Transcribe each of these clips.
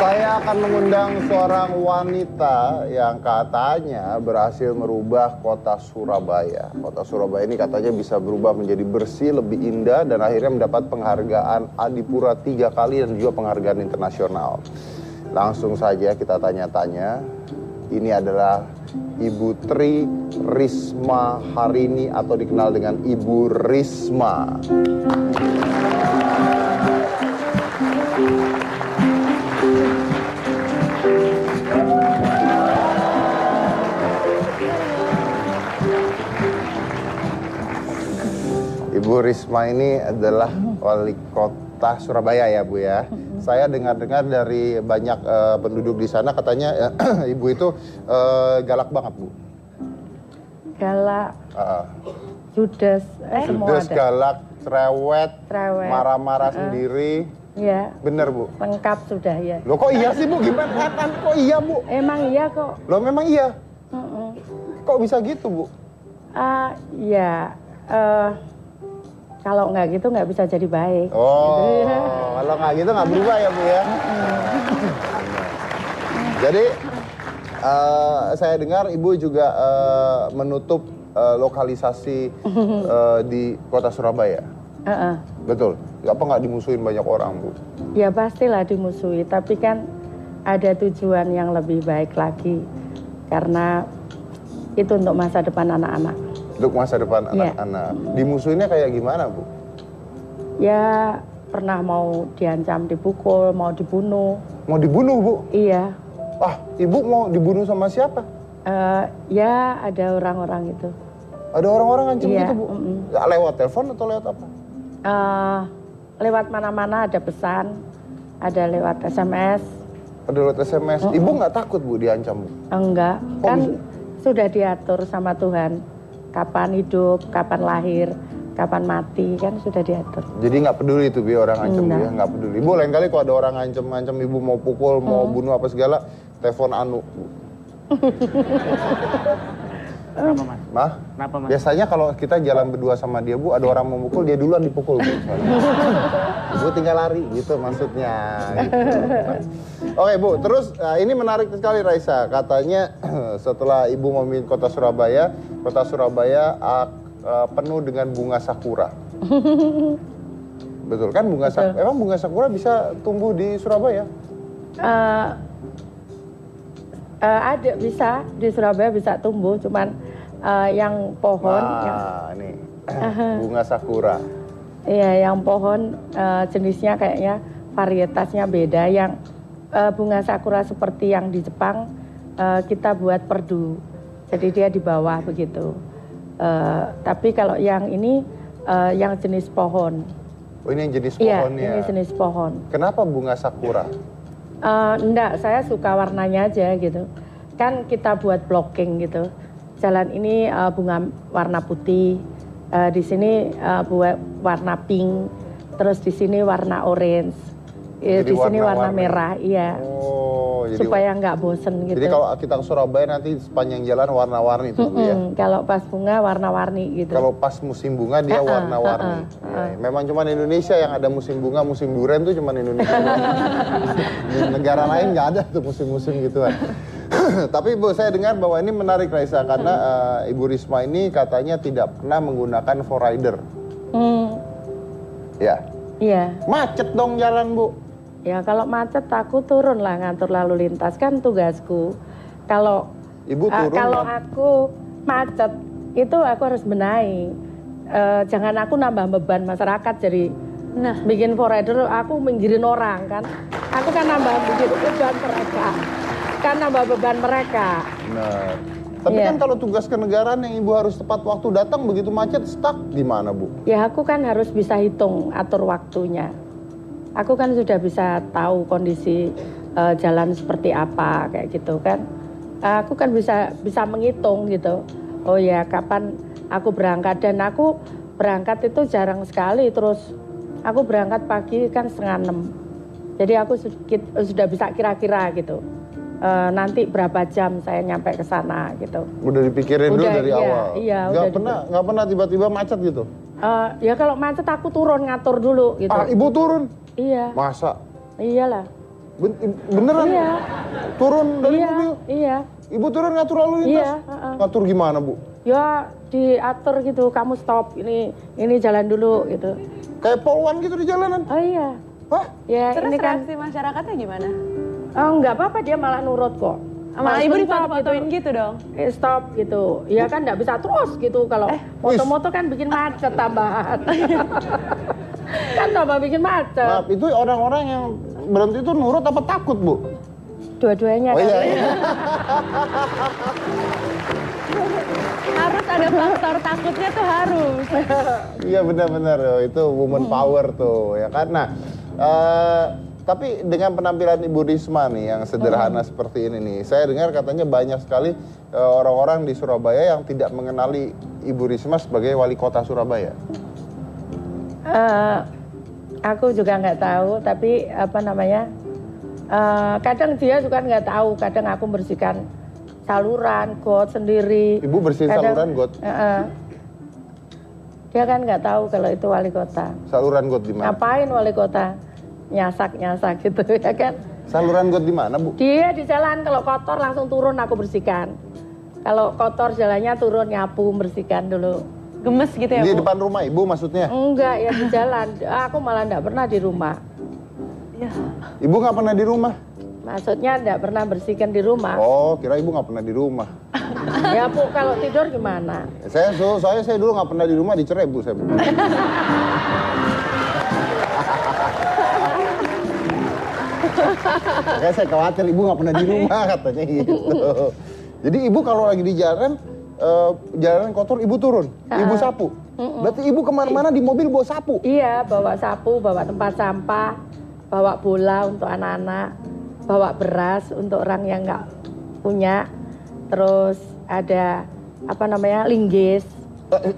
Saya akan mengundang seorang wanita yang katanya berhasil merubah kota Surabaya. Kota Surabaya ini katanya bisa berubah menjadi bersih, lebih indah, dan akhirnya mendapat penghargaan Adipura 3 kali dan juga penghargaan internasional. Langsung saja kita tanya-tanya. Ini adalah Ibu Tri Risma Harini atau dikenal dengan Ibu Risma. Ibu Risma ini adalah wali kota Surabaya ya Bu ya. Saya dengar-dengar dari banyak penduduk di sana katanya Ibu itu galak banget Bu. Galak, judes, semua Judes, ada. galak, cerewet, marah-marah sendiri. Iya. Bener Bu? Lengkap sudah ya. Loh kok iya sih Bu? Gimana? Kok iya Bu? Emang iya kok. Loh memang iya? Kok bisa gitu Bu? Ya, kalau nggak gitu nggak bisa jadi baik. Oh, Gitu. kalau nggak gitu nggak berubah ya Bu ya? Jadi saya dengar Ibu juga menutup lokalisasi di kota Surabaya. Betul? Apa nggak dimusuhin banyak orang Bu? Ya pastilah dimusuhi, tapi kan ada tujuan yang lebih baik lagi. Karena itu untuk masa depan anak-anak. Untuk masa depan anak-anak. Dimusuhinnya kayak gimana Bu? Ya pernah mau diancam dipukul, mau dibunuh. Mau dibunuh Bu? Iya. Ah, Ibu mau dibunuh sama siapa? Ya ada orang-orang itu. Ada orang-orang ngancam Iya, gitu Bu? Lewat telepon atau lewat apa? Lewat mana-mana ada pesan, ada lewat SMS. Ada lewat SMS. Ibu nggak takut Bu diancam Bu? Enggak, Kok kan bisa? sudah diatur sama Tuhan. Kapan hidup, kapan lahir, kapan mati, kan sudah diatur. Jadi nggak peduli itu Bi orang ngancem Enggak. ya, nggak peduli. Ibu lain kali kalau ada orang ngancem Ibu mau pukul, mau bunuh apa segala, telepon Anu. Bu. Kenapa Mas? Mah? Kenapa Mas? Biasanya kalau kita jalan berdua sama dia Bu, ada orang mau mukul, dia duluan dipukul Bu. Ibu tinggal lari gitu maksudnya. Gitu. Oke Bu, terus ini menarik sekali Raisa. Katanya setelah Ibu memimpin kota Surabaya penuh dengan bunga sakura. Betul kan bunga sakura? Emang bunga sakura bisa tumbuh di Surabaya? Ada bisa di Surabaya bisa tumbuh, cuman yang pohon, ini bunga sakura. Iya, yang pohon jenisnya kayaknya varietasnya beda. Yang bunga sakura seperti yang di Jepang kita buat perdu, jadi dia di bawah begitu. Tapi kalau yang ini yang jenis pohon. Oh ini yang jenis Iya, pohonnya. ini jenis pohon. Kenapa bunga sakura? Enggak, saya suka warnanya aja gitu. Kan kita buat blocking gitu. Jalan ini bunga warna putih, di sini buat warna pink, terus di sini warna orange, di sini warna merah, iya. Oh, jadi supaya nggak bosen gitu. Jadi kalau kita ke Surabaya nanti sepanjang jalan warna-warni itu Bu ya. Kalau pas bunga warna-warni gitu. Kalau pas musim bunga dia warna-warni. Ya, memang cuma Indonesia yang ada musim bunga, musim durian tuh cuma Indonesia. Di negara lain nggak ada tuh musim-musim gituan. Tapi Bu, saya dengar bahwa ini menarik Raisa karena Ibu Risma ini katanya tidak pernah menggunakan forrider. Ya. Iya. Macet dong jalan Bu. Ya kalau macet aku turun lah ngatur lalu lintas, kan tugasku. Kalau Ibu turun. kalau aku macet itu aku harus benahi. Jangan aku nambah beban masyarakat jadi bikin forrider aku minggirin orang kan. Aku kan nambah bikin beban mereka. Kan nambah beban mereka. Benar. Tapi kan kalau tugas kenegaraan yang Ibu harus tepat waktu datang begitu macet stuck gimana Bu? Ya aku kan harus bisa hitung atur waktunya. Aku kan sudah bisa tahu kondisi jalan seperti apa kayak gitu kan. Aku kan bisa menghitung gitu. Oh ya kapan aku berangkat, dan aku berangkat itu jarang sekali. Terus aku berangkat pagi kan 5:30. Jadi aku sudah bisa kira-kira gitu. Nanti berapa jam saya nyampe ke sana gitu. Udah dipikirin dulu dari awal. Iya, nggak pernah tiba-tiba macet gitu. Ya kalau macet aku turun ngatur dulu gitu. Ibu turun? Iya. Masa? Iyalah. Beneran? Iya. Turun dari Iya, mobil? iya. Ibu turun ngatur lalu lintas? Iya, Ngatur gimana, Bu? Ya diatur gitu, kamu stop, ini jalan dulu gitu. Kayak poluan gitu di jalanan? Oh iya. Hah? Ya Terus ini kan, reaksi masyarakatnya gimana? oh nggak apa-apa, dia malah nurut kok. Malah ibu stop difoto-fotoin gitu dong? Stop gitu. Ya kan nggak bisa terus gitu, kalau moto-moto kan bikin macet tambahan. Kan tambah bikin macet. Maaf, itu orang-orang yang berhenti itu nurut apa takut, Bu? Dua-duanya Oh kan. iya, iya. Harus ada faktor takutnya tuh harus. Iya benar-benar, itu woman power tuh, ya kan? Nah, tapi dengan penampilan Ibu Risma nih yang sederhana seperti ini nih, saya dengar katanya banyak sekali orang-orang di Surabaya yang tidak mengenali Ibu Risma sebagai wali kota Surabaya. Aku juga nggak tahu, tapi apa namanya, kadang dia juga nggak tahu, kadang aku bersihkan saluran, got sendiri. Ibu bersihin saluran got? Dia kan nggak tahu kalau itu wali kota. Saluran got di mana? Ngapain wali kota? Nyasak gitu ya kan. Saluran got di mana, Bu? Dia di jalan, kalau kotor langsung turun aku bersihkan. Kalau kotor jalannya turun nyapu, bersihkan dulu. Gemes gitu ya, Di Bu? depan rumah Ibu maksudnya? Enggak, ya di jalan. Aku malah nggak pernah di rumah. Ya. Ibu nggak pernah di rumah? Maksudnya nggak pernah bersihkan di rumah. Oh, kira Ibu nggak pernah di rumah. Ya Bu, kalau tidur gimana? Soalnya saya dulu nggak pernah di rumah, dicerai Bu saya. Makanya saya khawatir Ibu nggak pernah di rumah katanya gitu. Jadi Ibu kalau lagi di jalan, jalanan kotor Ibu turun, Ibu sapu. Berarti Ibu kemana-mana di mobil bawa sapu? Iya, bawa sapu, bawa tempat sampah, bawa bola untuk anak-anak, bawa beras untuk orang yang nggak punya. Terus ada apa namanya, linggis. Iya.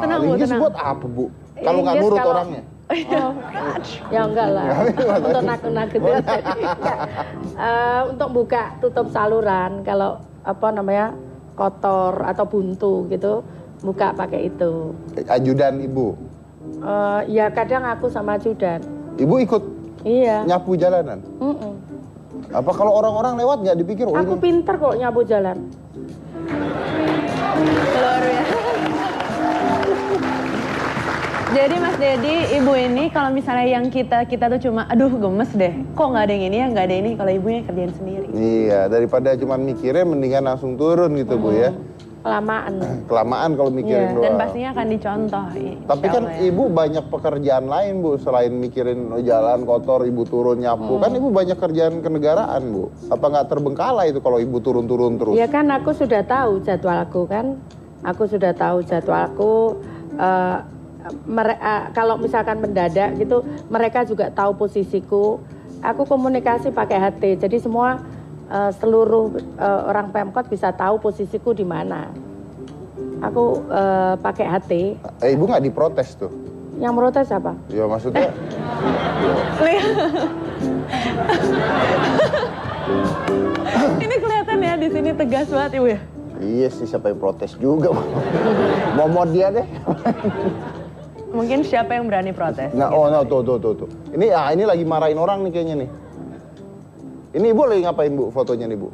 Tenang, Bu, Linggis tenang. buat apa, Bu? Kalau nggak Linggis nurut kalau- orangnya? Oh, ya enggak lah, untuk nakut-nakut ya. Untuk buka tutup saluran, kalau apa namanya kotor atau buntu gitu, buka pakai itu. Ajudan Ibu. Ya kadang aku sama ajudan. Ibu ikut Iya. nyapu jalanan? Mm-mm. Apa kalau orang-orang lewat nggak dipikir, oh Aku ini pinter kok nyapu jalan. Luar biasa. Jadi Mas Dedi, Ibu ini kalau misalnya yang kita tuh cuma, aduh gemes deh, kok nggak ada yang ini ya, nggak ada ini, kalau ibunya kerjain sendiri. Iya, daripada cuma mikirin mendingan langsung turun gitu Bu ya. Kelamaan. Kelamaan kalau mikirin Iya, doang. Dan pastinya akan dicontoh. Tapi kan insya Allah ya. Ibu banyak pekerjaan lain Bu, selain mikirin jalan kotor, Ibu turun nyapu. Kan Ibu banyak kerjaan kenegaraan Bu. Apa nggak terbengkalai itu kalau Ibu turun-turun terus? Ya kan aku sudah tahu jadwalku kan. Aku sudah tahu jadwalku. Kalau misalkan mendadak gitu, mereka juga tahu posisiku. Aku komunikasi pakai HT, jadi semua seluruh orang Pemkot bisa tahu posisiku di mana. Aku pakai HT. Ibu nggak diprotes tuh? Yang protes apa? Ya maksudnya, Ini kelihatan ya di sini tegas banget Ibu ya. iya sih siapa yang protes juga. Momot dia deh. Mungkin siapa yang berani protes? Nah, oh no, tuh. Ini lagi marahin orang nih kayaknya nih. Ini Ibu lagi ngapain Bu fotonya nih Bu?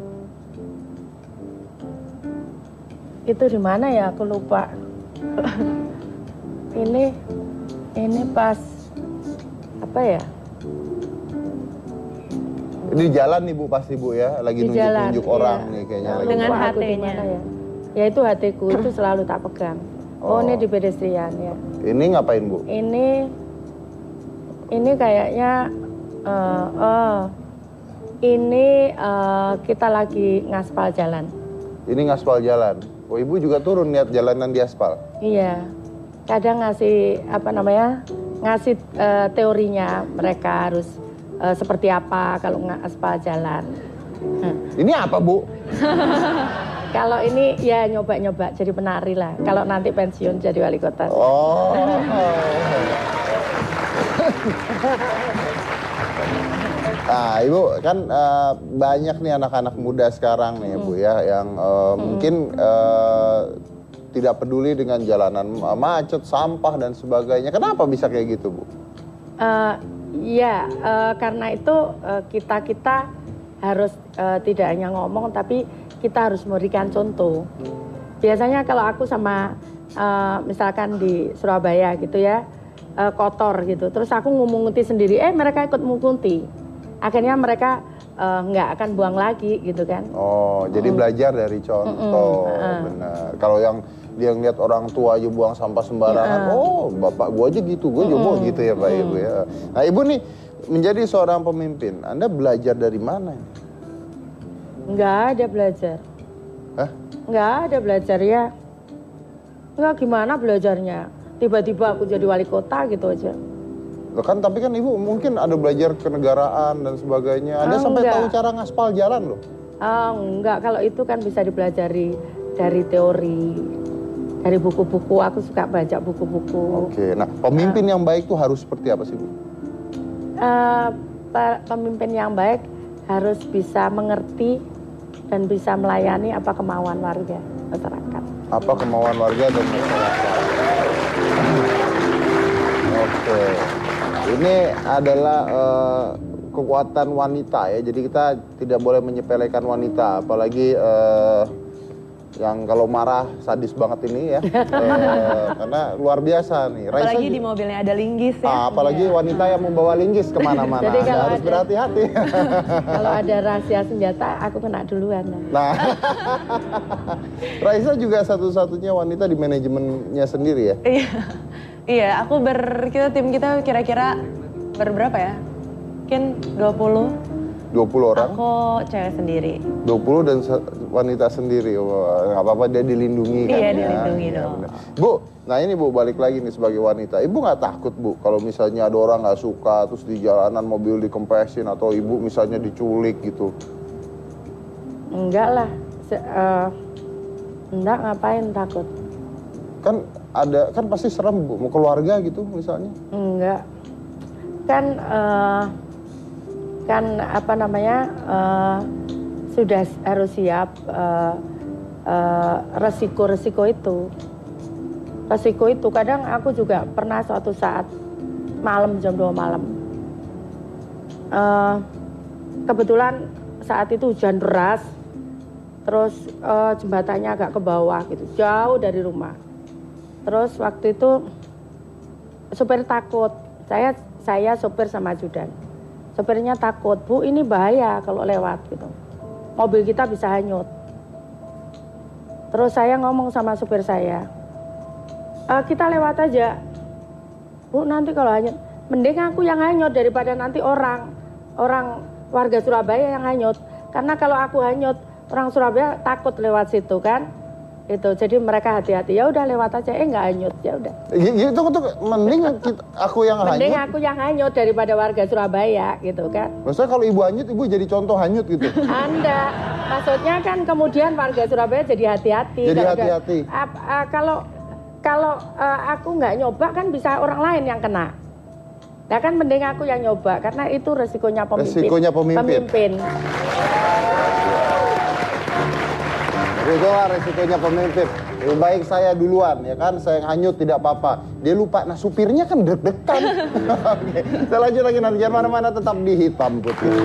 Itu di mana ya? Aku lupa. ini pas apa ya? Ini di jalan nih Bu pasti Bu ya, lagi Di jalan, nunjuk-nunjuk orang iya. nih kayaknya. Lupa Lagi. Dengan aku di HT-nya. mana ya? Ya itu HT-ku itu selalu tak pegang. Oh, ini di pedestrian ya. Ini ngapain Bu? Ini kayaknya ini kita lagi ngaspal jalan. Ini ngaspal jalan. Oh Ibu juga turun lihat jalanan di aspal. Iya. Kadang ngasih apa namanya? Ngasih teorinya mereka harus seperti apa kalau ngaspal jalan. Ini apa Bu? Kalau ini ya nyoba-nyoba jadi penari lah. Kalau nanti pensiun jadi wali kota. Oh. Nah, Ibu kan banyak nih anak-anak muda sekarang nih, Bu ya, yang mungkin tidak peduli dengan jalanan macet, sampah dan sebagainya. Kenapa bisa kayak gitu, Bu? Iya, karena itu kita harus tidak hanya ngomong, tapi kita harus memberikan contoh. Biasanya kalau aku sama misalkan di Surabaya gitu ya, kotor gitu, terus aku ngumunguti sendiri, mereka ikut mengunguti. Akhirnya mereka nggak akan buang lagi gitu kan. Oh, jadi belajar dari contoh, benar. Kalau yang dia ngeliat orang tua aja buang sampah sembarangan, oh bapak gua aja gitu, gua juga mau gitu ya Pak Ibu ya. Nah Ibu nih menjadi seorang pemimpin, Anda belajar dari mana? Nggak ada belajar. Hah? Nggak ada belajar ya. Nggak gimana belajarnya. Tiba-tiba aku jadi wali kota gitu aja. Loh kan tapi kan Ibu mungkin ada belajar kenegaraan dan sebagainya. Anda sampai enggak. tahu cara ngaspal jalan loh. Enggak, kalau itu kan bisa dipelajari dari teori. Dari buku-buku, aku suka baca buku-buku. Oke, nah pemimpin yang baik tuh harus seperti apa sih Bu? Pemimpin yang baik harus bisa mengerti dan bisa melayani apa kemauan warga masyarakat. Apa kemauan warga dan masyarakat? Oke, ini adalah kekuatan wanita ya. Jadi kita tidak boleh menyepelekan wanita, apalagi yang kalau marah sadis banget ini ya. Karena luar biasa nih. Raisa Apalagi di mobilnya ada linggis ya. apalagi wanita yang membawa linggis kemana-mana. Jadi kalau harus ada- berhati-hati. Kalau ada rahasia senjata, aku kena duluan. Nah, Raisa juga satu-satunya wanita di manajemennya sendiri ya? Iya. Iya, tim kita kira-kira berberapa ya? Mungkin 20. 20 orang? Aku cewek sendiri. 20 dan wanita sendiri. Wah, nggak apa-apa dia dilindungi kan? Iya, ya? dilindungi Iya, dong. benar. Bu, nah ini Bu balik lagi nih sebagai wanita. Ibu nggak takut Bu kalau misalnya ada orang nggak suka terus di jalanan mobil dikempesin atau Ibu misalnya diculik gitu? Enggak lah. Enggak, ngapain takut? Kan pasti serem Bu, mau keluarga gitu misalnya. Enggak. Kan apa namanya, sudah harus siap resiko itu. Resiko itu kadang aku juga pernah suatu saat malam jam 2 malam. Kebetulan saat itu hujan deras, terus jembatannya agak ke bawah gitu, jauh dari rumah. Terus waktu itu sopir takut, saya sopir sama ajudan. Sopirnya takut, Bu ini bahaya kalau lewat gitu. Mobil kita bisa hanyut. Terus saya ngomong sama sopir saya, kita lewat aja. Bu nanti kalau hanyut, mending aku yang hanyut daripada nanti orang warga Surabaya yang hanyut. Karena kalau aku hanyut, orang Surabaya takut lewat situ kan. Itu jadi mereka hati-hati, ya udah lewat aja, nggak hanyut, ya udah. Gitu mending aku yang Mending hanyut. aku yang hanyut daripada warga Surabaya gitu kan. Maksudnya kalau Ibu hanyut, Ibu jadi contoh hanyut gitu. Anda, maksudnya kan kemudian warga Surabaya jadi hati-hati. Jadi Kalau hati-hati. Kalau aku nggak nyoba kan bisa orang lain yang kena. Nah kan mending aku yang nyoba karena itu resikonya pemimpin. Resikonya pemimpin. Itulah resikonya pemimpin. Lebih baik saya duluan ya kan, saya hanyut tidak apa-apa. Dia lupa, nah supirnya kan deg-degan. Oke, kita lanjut lagi nanti jangan mana-mana, tetap di Hitam Putih.